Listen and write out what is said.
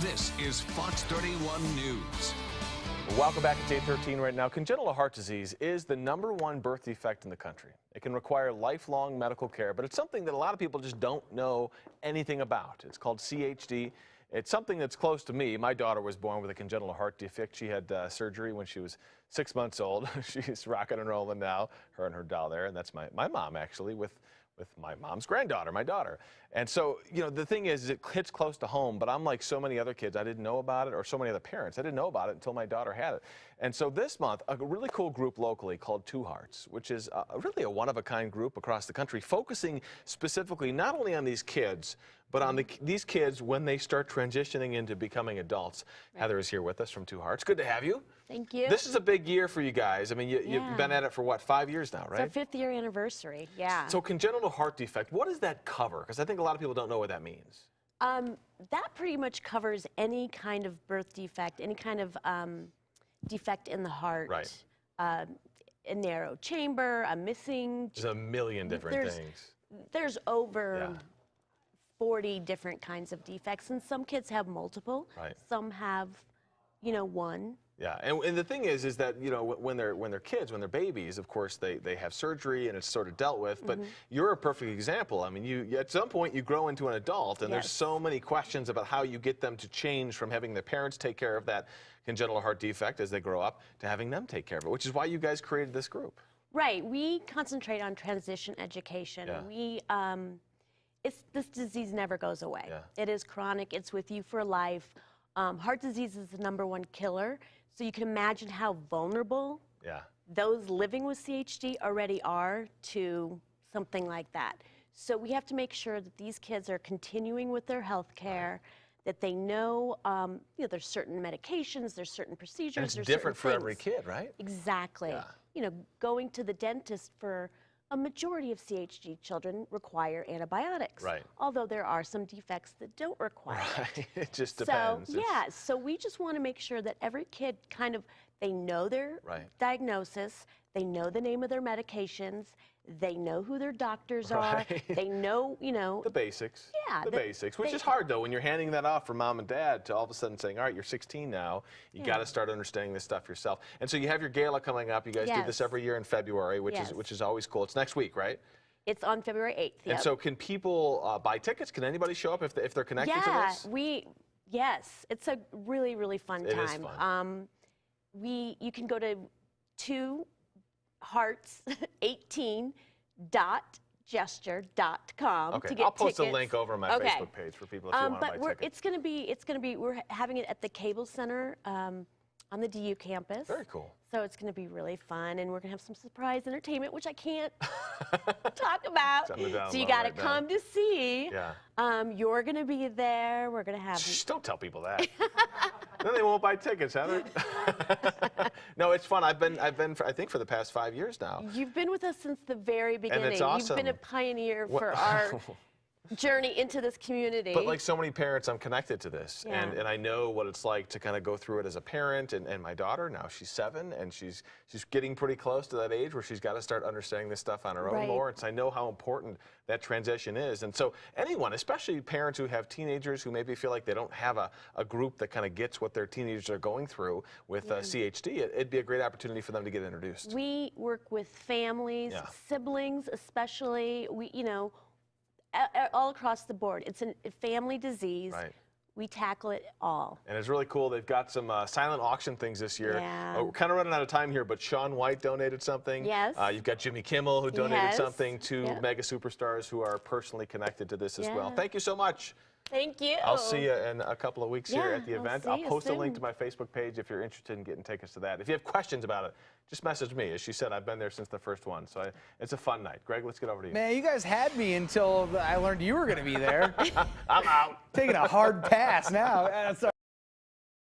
This is Fox 31 News. Welcome back to J13 right now. Congenital heart disease is the #1 birth defect in the country. It can require lifelong medical care, but it's something that a lot of people just don't know anything about. It's called CHD. It's something that's close to me. My daughter was born with a congenital heart defect. She had surgery when she was 6 months old. She's rocking and rolling now, her and her doll there, and that's my mom actually with my mom's granddaughter, my daughter. And so, you know, the thing is it hits close to home, but I'm like so many other kids, I didn't know about it, or so many other parents, I didn't know about it until my daughter had it. And so this month, a really cool group locally called 2Hearts, which is really a one-of-a-kind group across the country, focusing specifically not only on these kids, but on these kids when they start transitioning into becoming adults. Right. Heather is here with us from 2Hearts. Good to have you. Thank you. This is a big year for you guys. I mean, you've been at it for what, 5 years now, right? It's our 5th year anniversary, yeah. So congenital heart defect, what does that cover? Because I think a lot of people don't know what that means. That pretty much covers any kind of birth defect, any kind of defect in the heart. Right. A narrow chamber, a missing... There's a million different things. There's over 40 different kinds of defects, and some kids have multiple. Right. Some have, you know, one. Yeah, and the thing is that, you know, when they're kids, when they're babies, of course they have surgery and it's sort of dealt with. But you're a perfect example. I mean, you at some point you grow into an adult, and there's so many questions about how you get them to change from having their parents take care of that congenital heart defect as they grow up to having them take care of it, which is why you guys created this group. Right. We concentrate on transition education. Yeah. This disease never goes away. Yeah. It is chronic. It's with you for life. Heart disease is the #1 killer. So you can imagine how vulnerable those living with CHD already are to something like that. So we have to make sure that these kids are continuing with their health care, that they know, you know, there's certain medications, there's certain procedures. And it's different for every kid, right? Exactly. Yeah. You know, going to the dentist for a majority of CHD children require antibiotics. Right. Although there are some defects that don't require it. It just depends. So, so we just want to make sure that every kid kind of, they know their diagnosis, they know the name of their medications, they know who their doctors are, they know, you know. The basics. Yeah. The basics, which is hard, though, when you're handing that off from mom and dad to all of a sudden saying, all right, you're 16 now, you got to start understanding this stuff yourself. And so you have your gala coming up. You guys do this every year in February, which is always cool. It's next week, right? It's on February 8th, And so can people buy tickets? Can anybody show up if they're connected to this? Yes, it's a really, really fun time. It is fun. You can go to 2hearts18.gesture.com to get I'll post tickets. a link over on my Facebook page for people if you want to buy tickets. We're having it at the Cable Center on the DU campus. Very cool. So it's going to be really fun, and we're going to have some surprise entertainment, which I can't talk about. So you got to come to see. Yeah. You're going to be there. We're going to have. Shh, don't tell people that. Then they won't buy tickets, Heather. No, it's fun. I've been I think for the past 5 years now. You've been with us since the very beginning. And it's awesome. You've been a pioneer for our journey into this community. But like so many parents, I'm connected to this, and I know what it's like to kind of go through it as a parent. And my daughter, now she's 7, and she's getting pretty close to that age where she's got to start understanding this stuff on her own more. And so I know how important that transition is. And so anyone, especially parents who have teenagers who maybe feel like they don't have a group that kind of gets what their teenagers are going through with CHD, it'd be a great opportunity for them to get introduced. We work with families, siblings especially. You know, all across the board. It's a family disease. Right. We tackle it all. And it's really cool. They've got some silent auction things this year. Yeah. We're kind of running out of time here, but Shaun White donated something. Yes. You've got Jimmy Kimmel who donated something to mega superstars who are personally connected to this as well. Thank you so much. Thank you. I'll see you in a couple of weeks here at the event. I'll post a link to my Facebook page if you're interested in getting tickets to that. If you have questions about it, just message me. As she said, I've been there since the first one, so it's a fun night. Greg, let's get over to you. Man, you guys had me until I learned you were going to be there. I'm out. Taking a hard pass now. Sorry.